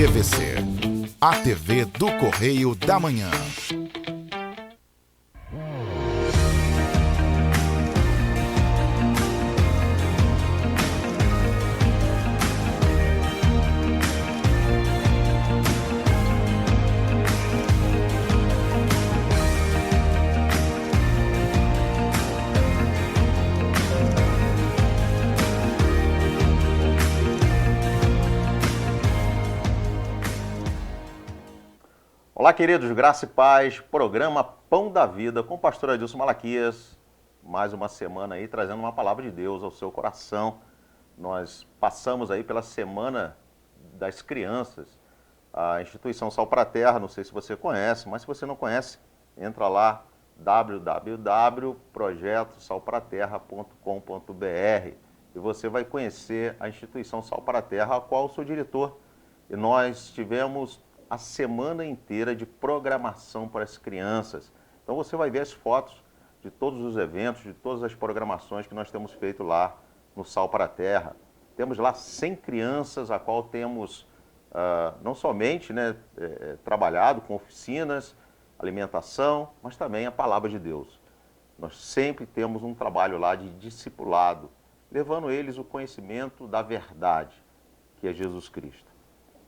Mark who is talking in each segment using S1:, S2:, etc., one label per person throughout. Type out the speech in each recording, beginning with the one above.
S1: TVC, a TV do Correio da Manhã.
S2: Olá, queridos, graça e paz, programa Pão da Vida com o pastor Adilson Malaquias. Mais uma semana aí trazendo uma palavra de Deus ao seu coração. Nós passamos aí pela Semana das Crianças, a instituição Sal para a Terra, não sei se você conhece, mas se você não conhece, entra lá, www.projetosalparaterra.com.br e você vai conhecer a instituição Sal para a Terra, a qual eu sou diretor. E nós tivemos a semana inteira de programação para as crianças. Então você vai ver as fotos de todos os eventos, de todas as programações que nós temos feito lá no Sal para a Terra. Temos lá 100 crianças, a qual temos não somente trabalhado com oficinas, alimentação, mas também a Palavra de Deus. Nós sempre temos um trabalho lá de discipulado, levando eles o conhecimento da verdade, que é Jesus Cristo.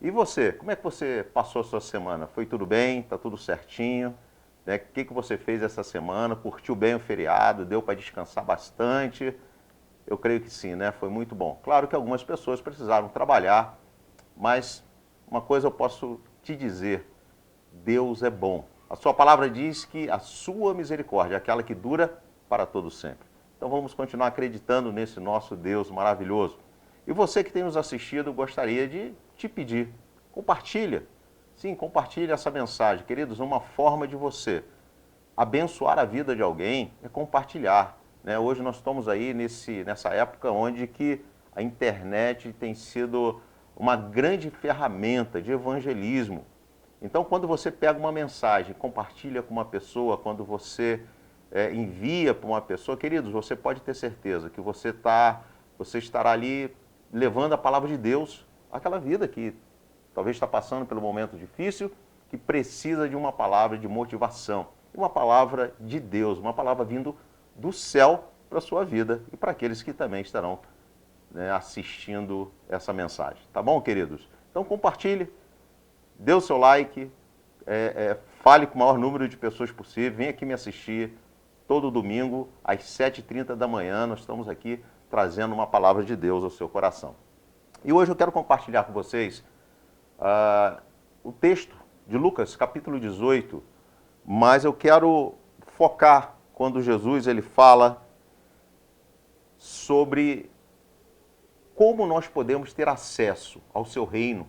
S2: E você, como é que você passou a sua semana? Foi tudo bem? Está tudo certinho? O que você fez essa semana? Curtiu bem o feriado? Deu para descansar bastante? Eu creio que sim, né? Foi muito bom. Claro que algumas pessoas precisaram trabalhar, mas uma coisa eu posso te dizer, Deus é bom. A sua palavra diz que a sua misericórdia é aquela que dura para todo sempre. Então vamos continuar acreditando nesse nosso Deus maravilhoso. E você que tem nos assistido, gostaria de te pedir, compartilha. Sim, compartilha essa mensagem. Queridos, uma forma de você abençoar a vida de alguém é compartilhar. Hoje nós estamos aí nessa época onde que a internet tem sido uma grande ferramenta de evangelismo. Então, quando você pega uma mensagem, compartilha com uma pessoa, quando você envia para uma pessoa, queridos, você pode ter certeza que você estará ali levando a palavra de Deus àquela vida que talvez está passando pelo momento difícil, que precisa de uma palavra de motivação, uma palavra de Deus, uma palavra vindo do céu para a sua vida e para aqueles que também estarão assistindo essa mensagem. Tá bom, queridos? Então compartilhe, dê o seu like, fale com o maior número de pessoas possível, venha aqui me assistir todo domingo às 7h30 da manhã, nós estamos aqui trazendo uma palavra de Deus ao seu coração. E hoje eu quero compartilhar com vocês o texto de Lucas, capítulo 18, mas eu quero focar quando Jesus ele fala sobre como nós podemos ter acesso ao seu reino.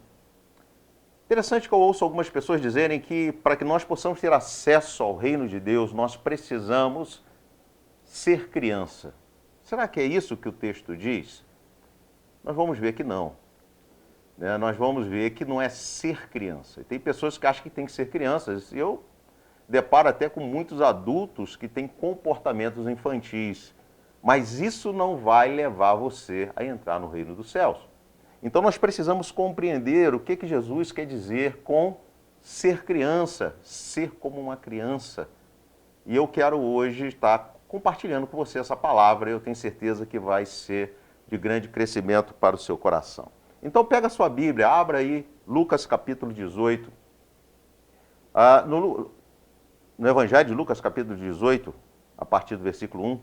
S2: Interessante que eu ouço algumas pessoas dizerem que para que nós possamos ter acesso ao reino de Deus, nós precisamos ser criança. Será que é isso que o texto diz? Nós vamos ver que não. Nós vamos ver que não é ser criança. E tem pessoas que acham que tem que ser crianças. E eu deparo até com muitos adultos que têm comportamentos infantis. Mas isso não vai levar você a entrar no reino dos céus. Então nós precisamos compreender o que Jesus quer dizer com ser criança, ser como uma criança. E eu quero hoje estar compartilhando com você essa palavra, eu tenho certeza que vai ser de grande crescimento para o seu coração. Então pega a sua Bíblia, abra aí Lucas capítulo 18. No Evangelho de Lucas capítulo 18, a partir do versículo 1,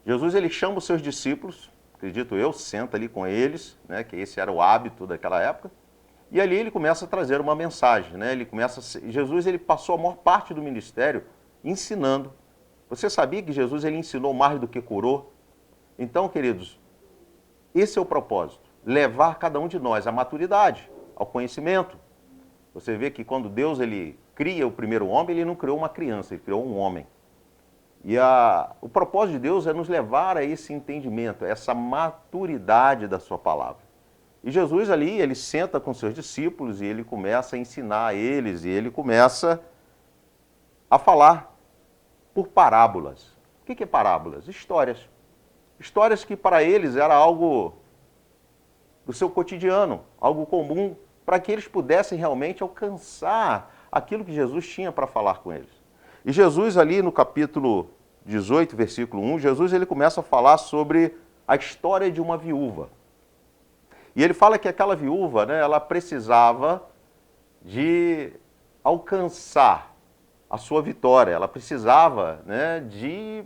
S2: Jesus ele chama os seus discípulos, acredito eu, senta ali com eles, que esse era o hábito daquela época, e ali ele começa a trazer uma mensagem. Jesus ele passou a maior parte do ministério ensinando. Você sabia que Jesus ele ensinou mais do que curou? Então, queridos, esse é o propósito, levar cada um de nós à maturidade, ao conhecimento. Você vê que quando Deus ele cria o primeiro homem, ele não criou uma criança, ele criou um homem. E o propósito de Deus é nos levar a esse entendimento, a essa maturidade da sua palavra. E Jesus ali, ele senta com seus discípulos e ele começa a ensinar a eles, e ele começa a falar por parábolas. O que é parábolas? Histórias. Histórias que para eles era algo do seu cotidiano, algo comum para que eles pudessem realmente alcançar aquilo que Jesus tinha para falar com eles. E Jesus ali no capítulo 18, versículo 1, Jesus ele começa a falar sobre a história de uma viúva. E ele fala que aquela viúva, né, ela precisava de alcançar a sua vitória, ela precisava, né, de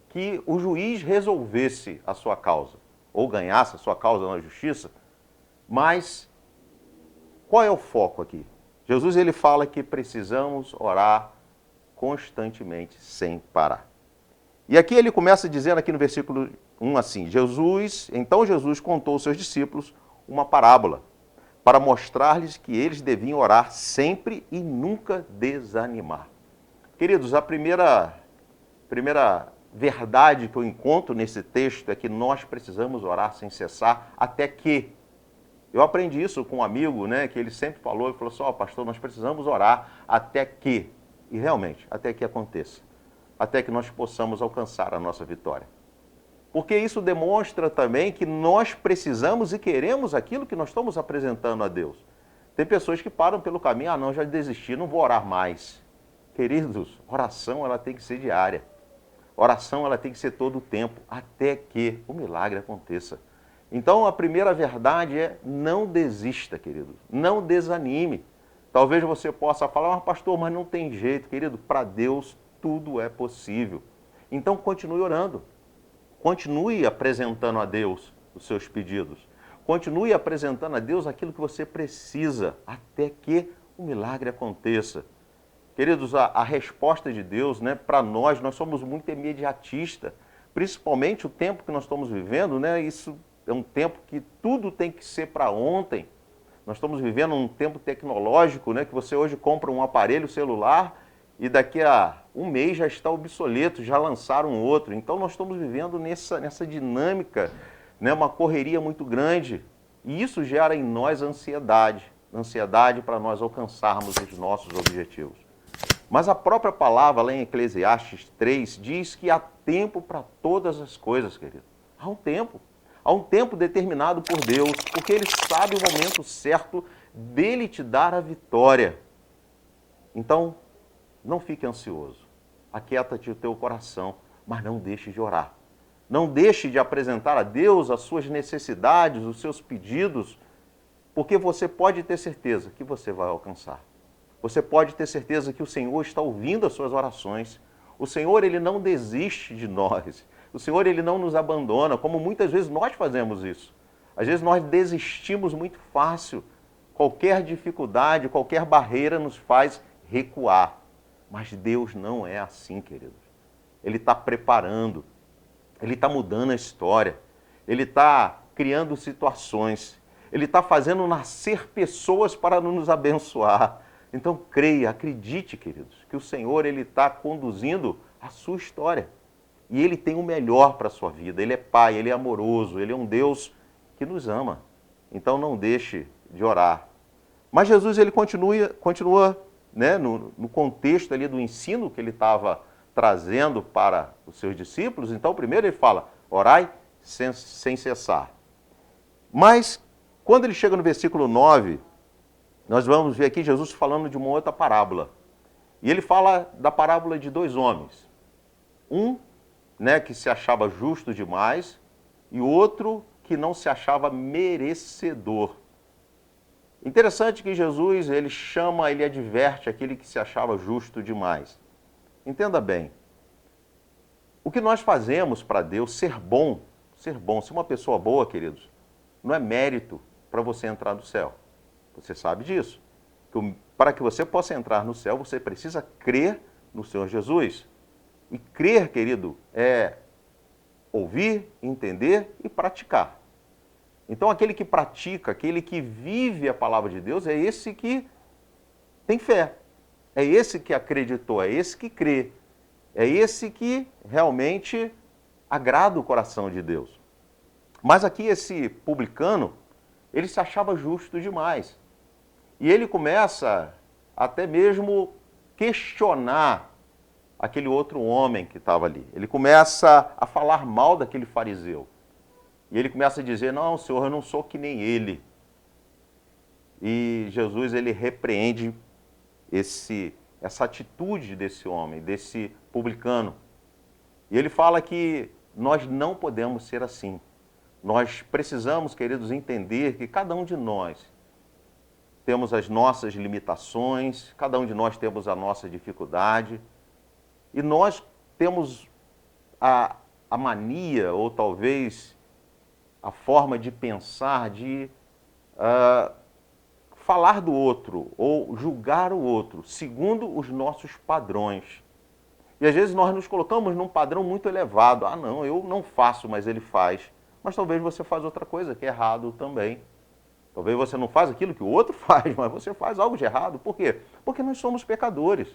S2: que o juiz resolvesse a sua causa, ou ganhasse a sua causa na justiça. Mas qual é o foco aqui? Jesus ele fala que precisamos orar constantemente, sem parar. E aqui ele começa dizendo aqui no versículo 1 assim, então Jesus contou aos seus discípulos uma parábola, para mostrar-lhes que eles deviam orar sempre e nunca desanimar. Queridos, a primeira verdade que eu encontro nesse texto é que nós precisamos orar sem cessar até que. Eu aprendi isso com um amigo, né, que ele sempre falou, ele falou assim, pastor, nós precisamos orar até que, e realmente, até que aconteça, até que nós possamos alcançar a nossa vitória. Porque isso demonstra também que nós precisamos e queremos aquilo que nós estamos apresentando a Deus. Tem pessoas que param pelo caminho, não, já desisti, não vou orar mais. Queridos, oração ela tem que ser diária. Oração ela tem que ser todo o tempo, até que o milagre aconteça. Então a primeira verdade é não desista, querido, não desanime. Talvez você possa falar, pastor, mas não tem jeito, querido, para Deus tudo é possível. Então continue orando. Continue apresentando a Deus os seus pedidos. Continue apresentando a Deus aquilo que você precisa, até que o milagre aconteça. Queridos, a resposta de Deus, né, para nós somos muito imediatistas. Principalmente o tempo que nós estamos vivendo, né, isso é um tempo que tudo tem que ser para ontem. Nós estamos vivendo um tempo tecnológico, né, que você hoje compra um aparelho celular e daqui a um mês já está obsoleto, já lançaram outro. Então nós estamos vivendo nessa dinâmica, né, uma correria muito grande. E isso gera em nós ansiedade para nós alcançarmos os nossos objetivos. Mas a própria palavra, lá em Eclesiastes 3, diz que há tempo para todas as coisas, querido. Há um tempo. Há um tempo determinado por Deus, porque Ele sabe o momento certo dele te dar a vitória. Então, não fique ansioso. Aquieta-te o teu coração, mas não deixe de orar. Não deixe de apresentar a Deus as suas necessidades, os seus pedidos, porque você pode ter certeza que você vai alcançar. Você pode ter certeza que o Senhor está ouvindo as suas orações. O Senhor, Ele não desiste de nós. O Senhor, Ele não nos abandona, como muitas vezes nós fazemos isso. Às vezes nós desistimos muito fácil. Qualquer dificuldade, qualquer barreira nos faz recuar. Mas Deus não é assim, queridos. Ele está preparando, Ele está mudando a história, Ele está criando situações, Ele está fazendo nascer pessoas para nos abençoar. Então creia, acredite, queridos, que o Senhor Ele está conduzindo a sua história. E Ele tem o melhor para a sua vida. Ele é Pai, Ele é amoroso, Ele é um Deus que nos ama. Então não deixe de orar. Mas Jesus ele continua né, no contexto ali do ensino que Ele estava trazendo para os seus discípulos. Então primeiro Ele fala, orai sem cessar. Mas quando Ele chega no versículo 9, nós vamos ver aqui Jesus falando de uma outra parábola. E Ele fala da parábola de dois homens. Um, né, que se achava justo demais, e outro que não se achava merecedor. Interessante que Jesus, ele adverte aquele que se achava justo demais. Entenda bem, o que nós fazemos para Deus, ser bom, ser uma pessoa boa, queridos, não é mérito para você entrar no céu. Você sabe disso. Para que você possa entrar no céu, você precisa crer no Senhor Jesus. E crer, querido, é ouvir, entender e praticar. Então, aquele que pratica, aquele que vive a palavra de Deus, é esse que tem fé. É esse que acreditou, é esse que crê. É esse que realmente agrada o coração de Deus. Mas aqui esse publicano, ele se achava justo demais. E ele começa até mesmo questionar aquele outro homem que estava ali. Ele começa a falar mal daquele fariseu. E ele começa a dizer, não, Senhor, eu não sou que nem ele. E Jesus, ele repreende essa atitude desse homem, desse publicano. E ele fala que nós não podemos ser assim. Nós precisamos, queridos, entender que cada um de nós temos as nossas limitações, cada um de nós temos a nossa dificuldade, e nós temos a mania, ou talvez a forma de pensar, de falar do outro, ou julgar o outro, segundo os nossos padrões. E às vezes nós nos colocamos num padrão muito elevado. Ah, não, eu não faço, mas ele faz. Mas talvez você faz outra coisa que é errado também. Talvez você não faz aquilo que o outro faz, mas você faz algo de errado. Por quê? Porque nós somos pecadores.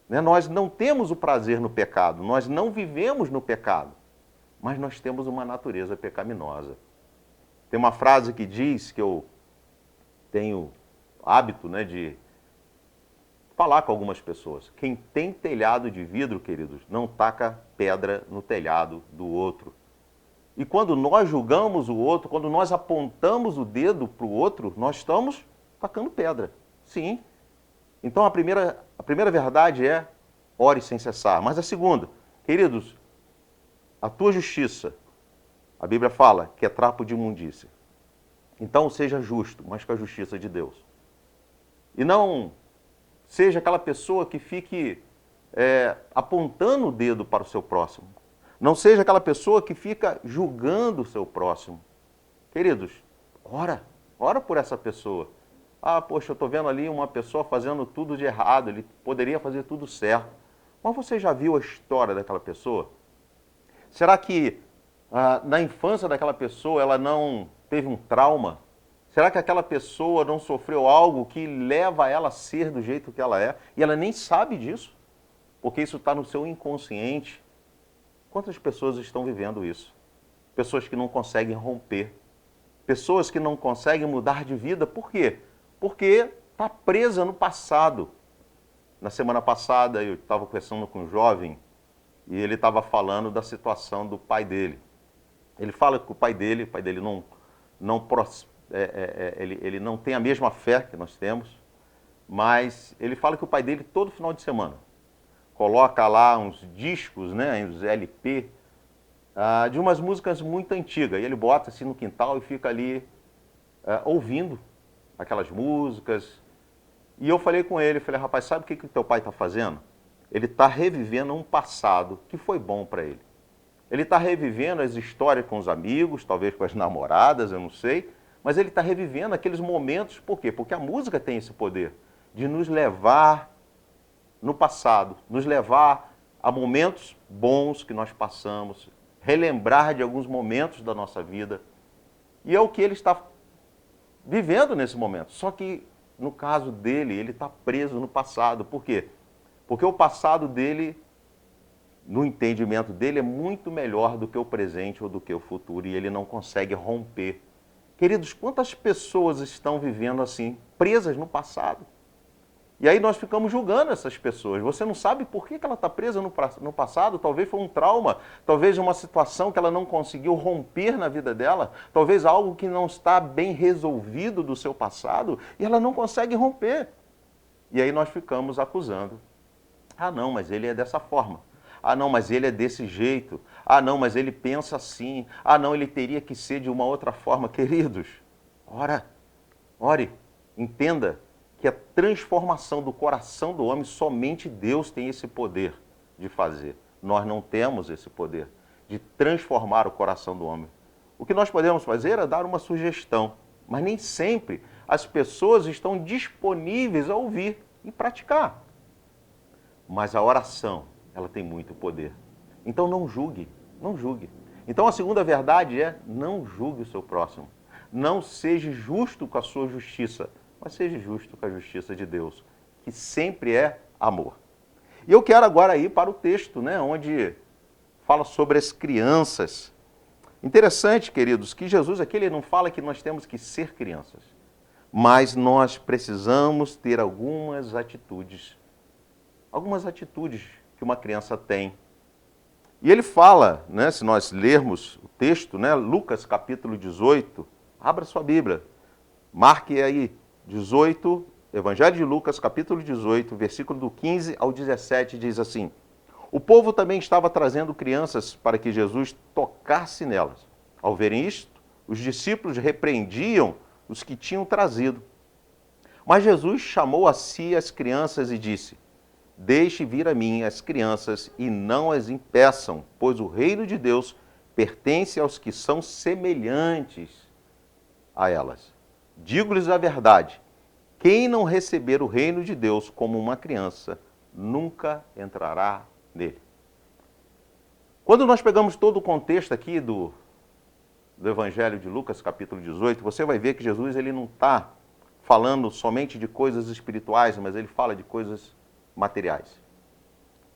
S2: Né? Nós não temos o prazer no pecado, nós não vivemos no pecado, mas nós temos uma natureza pecaminosa. Tem uma frase que diz, que eu tenho hábito, né, de falar com algumas pessoas. Quem tem telhado de vidro, queridos, não taca pedra no telhado do outro. E quando nós julgamos o outro, quando nós apontamos o dedo para o outro, nós estamos tacando pedra. Sim. Então a primeira verdade é ore sem cessar. Mas a segunda, queridos, a tua justiça, a Bíblia fala que é trapo de imundícia. Então seja justo, mas com a justiça de Deus. E não seja aquela pessoa que fique apontando o dedo para o seu próximo. Não seja aquela pessoa que fica julgando o seu próximo. Queridos, ora por essa pessoa. Ah, poxa, eu estou vendo ali uma pessoa fazendo tudo de errado, ele poderia fazer tudo certo. Mas você já viu a história daquela pessoa? Será que na infância daquela pessoa ela não teve um trauma? Será que aquela pessoa não sofreu algo que leva ela a ser do jeito que ela é? E ela nem sabe disso, porque isso está no seu inconsciente. Quantas pessoas estão vivendo isso? Pessoas que não conseguem romper. Pessoas que não conseguem mudar de vida. Por quê? Porque está presa no passado. Na semana passada eu estava conversando com um jovem e ele estava falando da situação do pai dele. Ele fala que o pai dele ele não tem a mesma fé que nós temos, mas ele fala que o pai dele todo final de semana coloca lá uns discos, né, uns LP, de umas músicas muito antigas. E ele bota assim no quintal e fica ali ouvindo aquelas músicas. E eu falei com ele, falei, rapaz, sabe o que o teu pai está fazendo? Ele está revivendo um passado que foi bom para ele. Ele está revivendo as histórias com os amigos, talvez com as namoradas, eu não sei, mas ele está revivendo aqueles momentos. Por quê? Porque a música tem esse poder de nos levar no passado, nos levar a momentos bons que nós passamos, relembrar de alguns momentos da nossa vida. E é o que ele está vivendo nesse momento. Só que, no caso dele, ele está preso no passado. Por quê? Porque o passado dele, no entendimento dele, é muito melhor do que o presente ou do que o futuro, e ele não consegue romper. Queridos, quantas pessoas estão vivendo assim, presas no passado? E aí nós ficamos julgando essas pessoas. Você não sabe por que ela está presa no passado. Talvez foi um trauma, talvez uma situação que ela não conseguiu romper na vida dela, talvez algo que não está bem resolvido do seu passado e ela não consegue romper. E aí nós ficamos acusando. Ah, não, mas ele é dessa forma. Ah, não, mas ele é desse jeito. Ah, não, mas ele pensa assim. Ah, não, ele teria que ser de uma outra forma. Queridos, ore, entenda que a transformação do coração do homem, somente Deus tem esse poder de fazer. Nós não temos esse poder de transformar o coração do homem. O que nós podemos fazer é dar uma sugestão, mas nem sempre as pessoas estão disponíveis a ouvir e praticar. Mas a oração, ela tem muito poder. Então não julgue, não julgue. Então a segunda verdade é, não julgue o seu próximo. Não seja justo com a sua justiça, mas seja justo com a justiça de Deus, que sempre é amor. E eu quero agora ir para o texto, né, onde fala sobre as crianças. Interessante, queridos, que Jesus aqui ele não fala que nós temos que ser crianças, mas nós precisamos ter algumas atitudes que uma criança tem. E ele fala, né, se nós lermos o texto, né, Lucas capítulo 18, abra sua Bíblia, marque aí 18, Evangelho de Lucas capítulo 18, versículo do 15 ao 17, diz assim: o povo também estava trazendo crianças para que Jesus tocasse nelas. Ao verem isto, os discípulos repreendiam os que tinham trazido. Mas Jesus chamou a si as crianças e disse: deixe vir a mim as crianças e não as impeçam, pois o reino de Deus pertence aos que são semelhantes a elas. Digo-lhes a verdade, quem não receber o reino de Deus como uma criança, nunca entrará nele. Quando nós pegamos todo o contexto aqui do Evangelho de Lucas, capítulo 18, você vai ver que Jesus ele não está falando somente de coisas espirituais, mas ele fala de coisas materiais.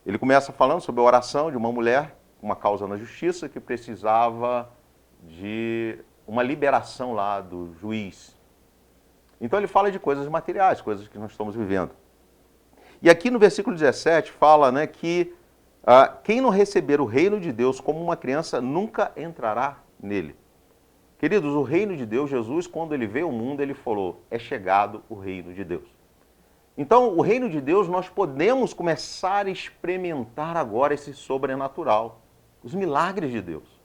S2: Ele começa falando sobre a oração de uma mulher, uma causa na justiça, que precisava de uma liberação lá do juiz. Então ele fala de coisas materiais, coisas que nós estamos vivendo. E aqui no versículo 17 fala, né, que quem não receber o reino de Deus como uma criança nunca entrará nele. Queridos, o reino de Deus, Jesus, quando ele veio ao mundo, ele falou: é chegado o reino de Deus. Então, o reino de Deus, nós podemos começar a experimentar agora esse sobrenatural, os milagres de Deus.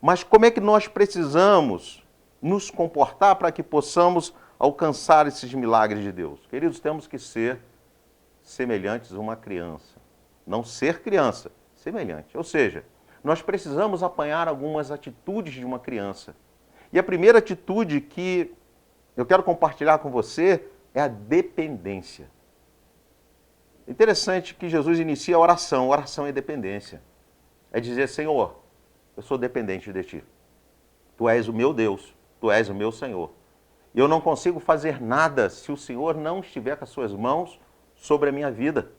S2: Mas como é que nós precisamos nos comportar para que possamos alcançar esses milagres de Deus? Queridos, temos que ser semelhantes a uma criança. Não ser criança, semelhante. Ou seja, nós precisamos apanhar algumas atitudes de uma criança. E a primeira atitude que eu quero compartilhar com você é a dependência. Interessante que Jesus inicia a oração. Oração é dependência. É dizer: Senhor, eu sou dependente de Ti. Tu és o meu Deus, Tu és o meu Senhor. Eu não consigo fazer nada se o Senhor não estiver com as suas mãos sobre a minha vida.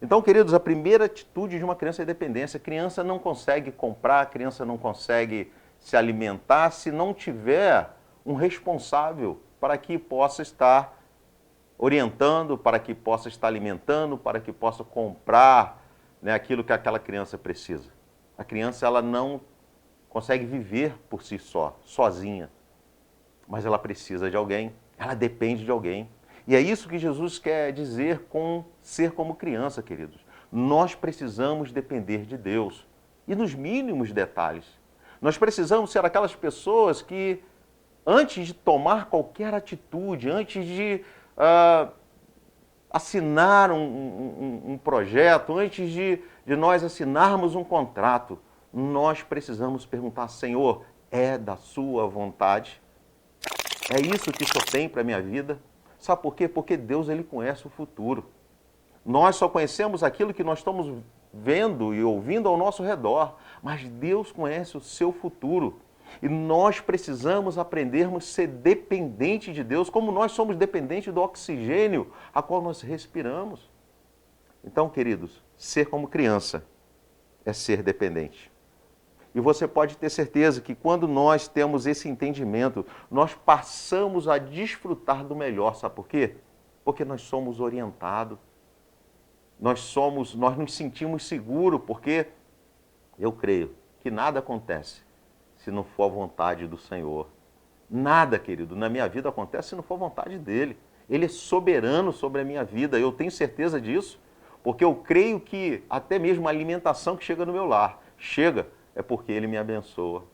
S2: Então, queridos, a primeira atitude de uma criança é dependência. A criança não consegue comprar, a criança não consegue se alimentar se não tiver um responsável para que possa estar orientando, para que possa estar alimentando, para que possa comprar, né, aquilo que aquela criança precisa. A criança ela não consegue viver por si só, sozinha, mas ela precisa de alguém, ela depende de alguém. E é isso que Jesus quer dizer com ser como criança, queridos. Nós precisamos depender de Deus, e nos mínimos detalhes. Nós precisamos ser aquelas pessoas que, antes de tomar qualquer atitude, antes de assinar um projeto, antes de nós assinarmos um contrato, nós precisamos perguntar: Senhor, é da sua vontade? É isso que o Senhor tem para a minha vida? Sabe por quê? Porque Deus ele conhece o futuro. Nós só conhecemos aquilo que nós estamos vendo e ouvindo ao nosso redor, mas Deus conhece o seu futuro. E nós precisamos aprendermos a ser dependente de Deus, como nós somos dependentes do oxigênio a qual nós respiramos. Então, queridos, ser como criança é ser dependente. E você pode ter certeza que quando nós temos esse entendimento, nós passamos a desfrutar do melhor. Sabe por quê? Porque nós somos orientados. Nós nos sentimos seguros, porque eu creio que nada acontece se não for a vontade do Senhor. Nada, querido, na minha vida acontece se não for a vontade dEle. Ele é soberano sobre a minha vida, eu tenho certeza disso, porque eu creio que até mesmo a alimentação que chega no meu lar, é porque Ele me abençoa.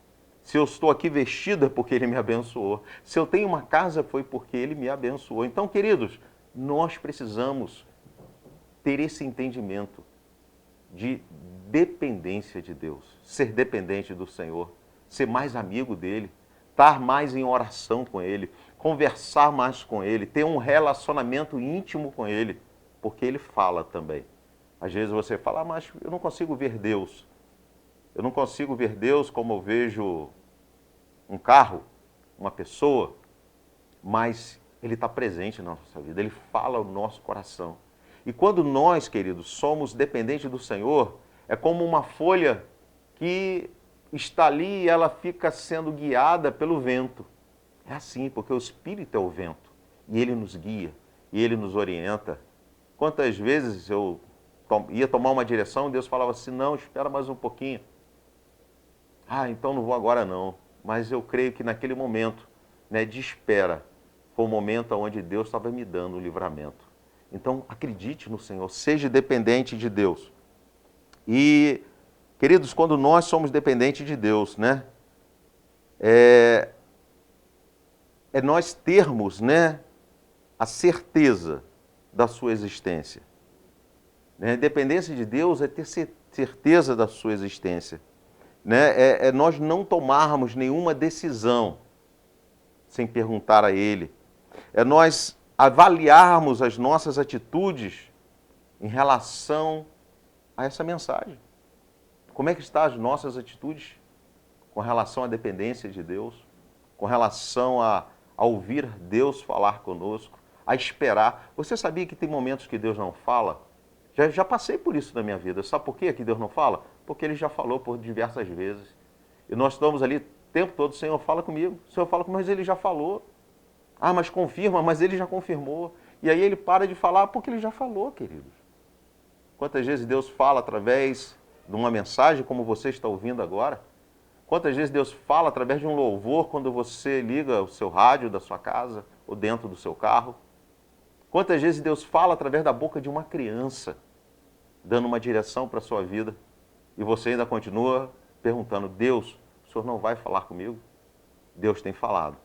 S2: Se eu estou aqui vestido é porque Ele me abençoou. Se eu tenho uma casa foi porque Ele me abençoou. Então, queridos, nós precisamos ter esse entendimento de dependência de Deus, ser dependente do Senhor, ser mais amigo dEle, estar mais em oração com Ele, conversar mais com Ele, ter um relacionamento íntimo com Ele, porque Ele fala também. Às vezes você fala: mas eu não consigo ver Deus. Eu não consigo ver Deus como eu vejo um carro, uma pessoa, mas Ele está presente na nossa vida, Ele fala ao nosso coração. E quando nós, queridos, somos dependentes do Senhor, é como uma folha que está ali e ela fica sendo guiada pelo vento. É assim, porque o Espírito é o vento, e Ele nos guia, e Ele nos orienta. Quantas vezes eu ia tomar uma direção, Deus falava assim, não, espera mais um pouquinho. Ah, então não vou agora não. Mas eu creio que naquele momento, né, de espera, foi o momento onde Deus estava me dando o livramento. Então, acredite no Senhor, seja dependente de Deus. E, queridos, quando nós somos dependentes de Deus, né, é nós termos, né, a certeza da sua existência. Né? Dependência de Deus é ter certeza da sua existência. Né? É nós não tomarmos nenhuma decisão sem perguntar a Ele. É nós avaliarmos as nossas atitudes em relação a essa mensagem. Como é que estão as nossas atitudes com relação à dependência de Deus, com relação a ouvir Deus falar conosco, a esperar. Você sabia que tem momentos que Deus não fala? Já passei por isso na minha vida. Sabe por quê que Deus não fala? Porque Ele já falou por diversas vezes. E nós estamos ali o tempo todo, Senhor, fala comigo. Senhor, fala comigo, mas Ele já falou. Ah, mas confirma, mas Ele já confirmou. E aí Ele para de falar porque Ele já falou, queridos. Quantas vezes Deus fala através de uma mensagem como você está ouvindo agora? Quantas vezes Deus fala através de um louvor quando você liga o seu rádio da sua casa ou dentro do seu carro? Quantas vezes Deus fala através da boca de uma criança, dando uma direção para a sua vida, e você ainda continua perguntando, Deus, o Senhor não vai falar comigo? Deus tem falado.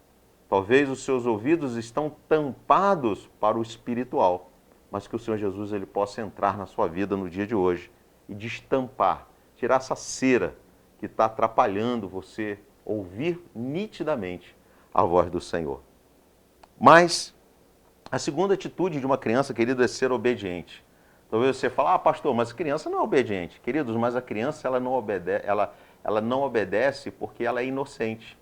S2: Talvez os seus ouvidos estão tampados para o espiritual, mas que o Senhor Jesus ele possa entrar na sua vida no dia de hoje e destampar, tirar essa cera que está atrapalhando você ouvir nitidamente a voz do Senhor. Mas a segunda atitude de uma criança, querido, é ser obediente. Talvez você fale, pastor, mas a criança não é obediente. Queridos, mas a criança ela não obedece porque ela é inocente.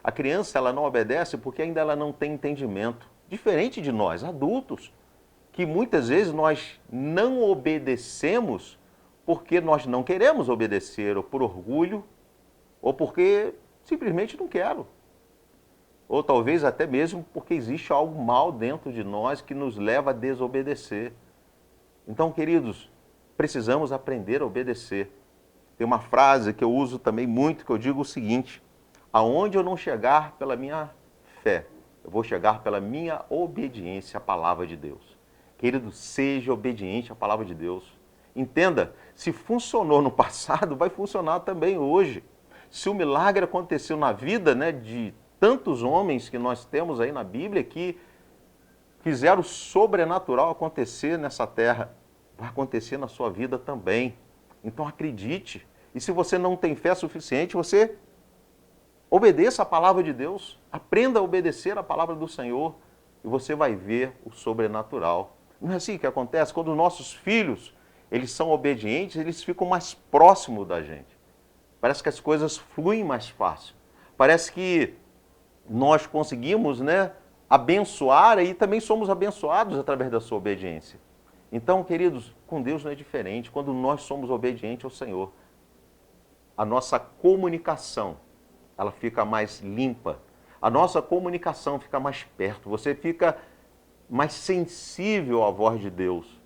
S2: A criança ela não obedece porque ainda ela não tem entendimento. Diferente de nós, adultos, que muitas vezes nós não obedecemos porque nós não queremos obedecer, ou por orgulho, ou porque simplesmente não quero. Ou talvez até mesmo porque existe algo mal dentro de nós que nos leva a desobedecer. Então, queridos, precisamos aprender a obedecer. Tem uma frase que eu uso também muito, que eu digo o seguinte, aonde eu não chegar pela minha fé, eu vou chegar pela minha obediência à palavra de Deus. Querido, seja obediente à palavra de Deus. Entenda, se funcionou no passado, vai funcionar também hoje. Se o milagre aconteceu na vida, né, de tantos homens que nós temos aí na Bíblia que fizeram o sobrenatural acontecer nessa terra, vai acontecer na sua vida também. Então acredite. E se você não tem fé suficiente, você obedeça a palavra de Deus. Aprenda a obedecer a palavra do Senhor e você vai ver o sobrenatural. Não é assim que acontece? Quando os nossos filhos eles são obedientes, eles ficam mais próximos da gente. Parece que as coisas fluem mais fácil. Parece que nós conseguimos, né, abençoar e também somos abençoados através da sua obediência. Então, queridos, com Deus não é diferente. Quando nós somos obedientes ao Senhor, a nossa comunicação, ela fica mais limpa. A nossa comunicação fica mais perto. Você fica mais sensível à voz de Deus.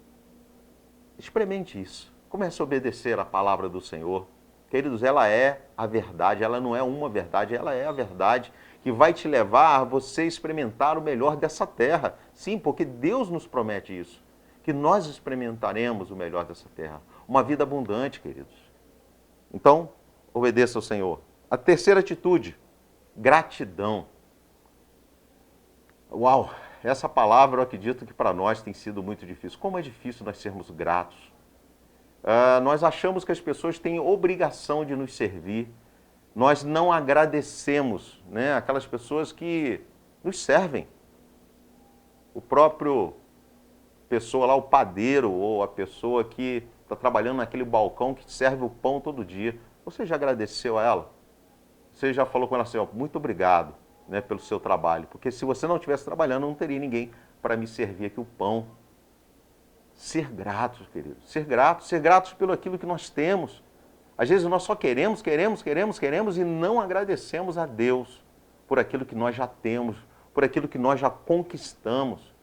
S2: Experimente isso. Comece a obedecer a palavra do Senhor. Queridos, ela é a verdade, ela não é uma verdade, ela é a verdade que vai te levar a você experimentar o melhor dessa terra. Sim, porque Deus nos promete isso, que nós experimentaremos o melhor dessa terra. Uma vida abundante, queridos. Então, obedeça ao Senhor. A terceira atitude, gratidão. Uau! Essa palavra eu acredito que para nós tem sido muito difícil. Como é difícil nós sermos gratos. Nós achamos que as pessoas têm obrigação de nos servir. Nós não agradecemos, né, aquelas pessoas que nos servem. O próprio pessoa lá, o padeiro, ou a pessoa que está trabalhando naquele balcão que serve o pão todo dia. Você já agradeceu a ela? Você já falou com ela assim, muito obrigado, né, pelo seu trabalho. Porque se você não estivesse trabalhando, não teria ninguém para me servir aqui o pão. Ser gratos, queridos. Ser gratos pelo aquilo que nós temos. Às vezes nós só queremos e não agradecemos a Deus por aquilo que nós já temos, por aquilo que nós já conquistamos.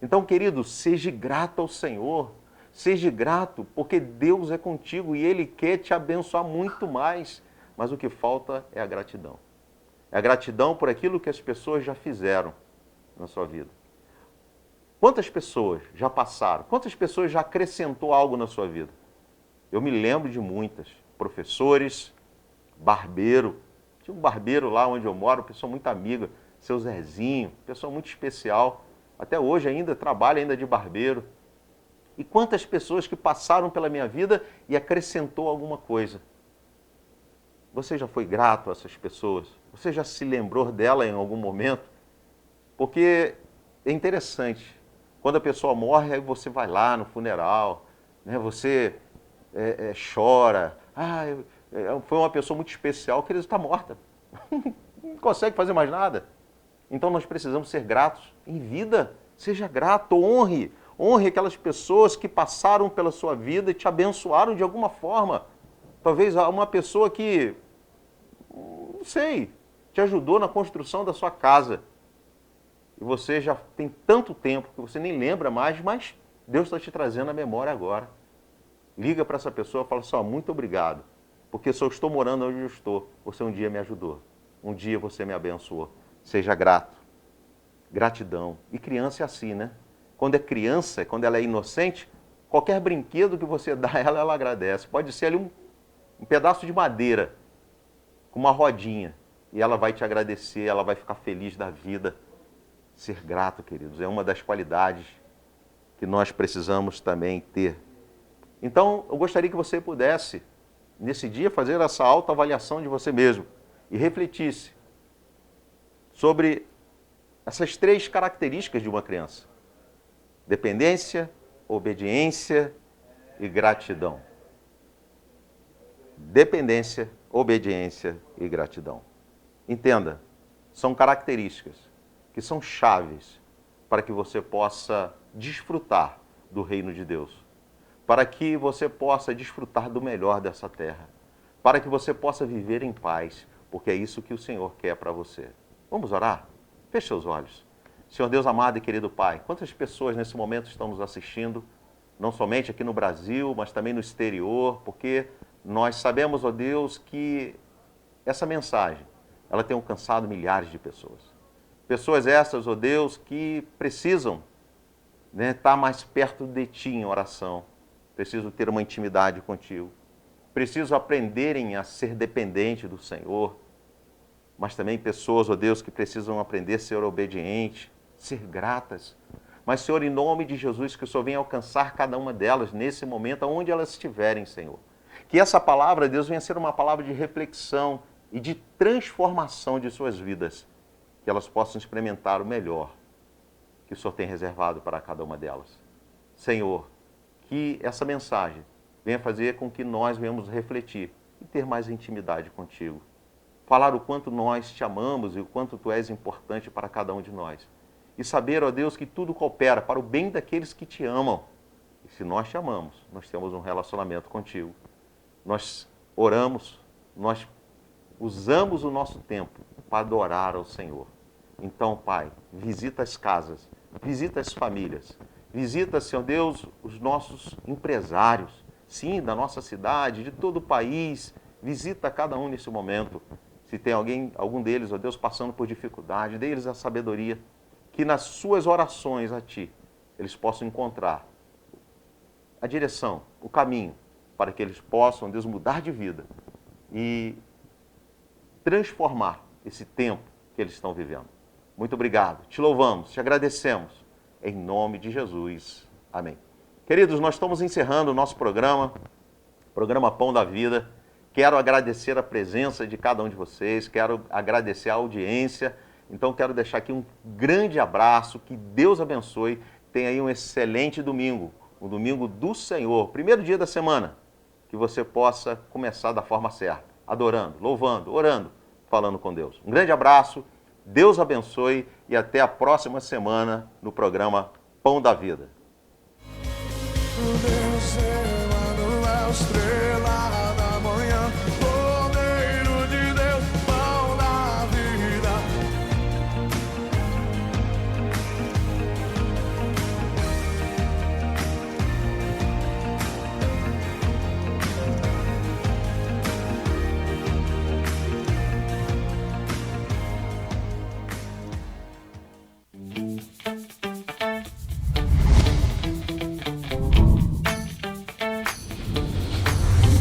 S2: Então, querido, seja grato ao Senhor. Seja grato, porque Deus é contigo e Ele quer te abençoar muito mais. Mas o que falta é a gratidão. É a gratidão por aquilo que as pessoas já fizeram na sua vida. Quantas pessoas já passaram? Quantas pessoas já acrescentou algo na sua vida? Eu me lembro de muitas. Professores, barbeiro. Tinha um barbeiro lá onde eu moro, pessoa muito amiga, seu Zezinho, pessoa muito especial. Até hoje ainda trabalha ainda de barbeiro. E quantas pessoas que passaram pela minha vida e acrescentou alguma coisa. Você já foi grato a essas pessoas? Você já se lembrou dela em algum momento? Porque é interessante. Quando a pessoa morre, aí você vai lá no funeral, né? Você chora. Foi uma pessoa muito especial, querido, está morta. Não consegue fazer mais nada. Então nós precisamos ser gratos em vida. Seja grato, honre. Honre aquelas pessoas que passaram pela sua vida e te abençoaram de alguma forma. Talvez uma pessoa que, não sei, te ajudou na construção da sua casa. E você já tem tanto tempo que você nem lembra mais, mas Deus está te trazendo à memória agora. Liga para essa pessoa e fala assim, muito obrigado, porque se eu estou morando onde eu estou, você um dia me ajudou, um dia você me abençoou. Seja grato. Gratidão. E criança é assim, né? Quando é criança, quando ela é inocente, qualquer brinquedo que você dá a ela, ela agradece. Pode ser ali um pedaço de madeira, com uma rodinha, e ela vai te agradecer, ela vai ficar feliz da vida. Ser grato, queridos, é uma das qualidades que nós precisamos também ter. Então, eu gostaria que você pudesse, nesse dia, fazer essa autoavaliação de você mesmo e refletisse sobre essas 3 características de uma criança: dependência, obediência e gratidão. Dependência, obediência e gratidão. Entenda, são características que são chaves para que você possa desfrutar do reino de Deus, para que você possa desfrutar do melhor dessa terra, para que você possa viver em paz, porque é isso que o Senhor quer para você. Vamos orar? Feche seus olhos. Senhor Deus amado e querido Pai, quantas pessoas nesse momento estão nos assistindo, não somente aqui no Brasil, mas também no exterior, porque nós sabemos, ó Deus, que essa mensagem, ela tem alcançado milhares de pessoas. Pessoas essas, ó Deus, que precisam estar mais perto de Ti em oração, precisam ter uma intimidade contigo, precisam aprenderem a ser dependente do Senhor, mas também pessoas, ó Deus, que precisam aprender a ser obedientes, ser gratas. Mas, Senhor, em nome de Jesus, que o Senhor venha alcançar cada uma delas nesse momento, aonde elas estiverem, Senhor. Que essa palavra, Deus, venha ser uma palavra de reflexão e de transformação de suas vidas, que elas possam experimentar o melhor que o Senhor tem reservado para cada uma delas. Senhor, que essa mensagem venha fazer com que nós venhamos refletir e ter mais intimidade contigo. Falar o quanto nós te amamos e o quanto tu és importante para cada um de nós. E saber, ó Deus, que tudo coopera para o bem daqueles que te amam. E se nós te amamos, nós temos um relacionamento contigo. Nós oramos, nós usamos o nosso tempo para adorar ao Senhor. Então, Pai, visita as casas, visita as famílias, visita, Senhor Deus, os nossos empresários, sim, da nossa cidade, de todo o país, visita cada um nesse momento. Se tem algum deles, ó Deus, passando por dificuldade, dê-lhes a sabedoria, que nas suas orações a Ti, eles possam encontrar a direção, o caminho, para que eles possam, Deus, mudar de vida e transformar esse tempo que eles estão vivendo. Muito obrigado, te louvamos, te agradecemos, em nome de Jesus. Amém. Queridos, nós estamos encerrando o nosso programa Pão da Vida. Quero agradecer a presença de cada um de vocês, quero agradecer a audiência. Então quero deixar aqui um grande abraço, que Deus abençoe. Tenha aí um excelente domingo, um domingo do Senhor, primeiro dia da semana, que você possa começar da forma certa, adorando, louvando, orando, falando com Deus. Um grande abraço, Deus abençoe e até a próxima semana no programa Pão da Vida.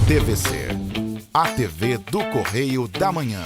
S1: TVC, a TV do Correio da Manhã.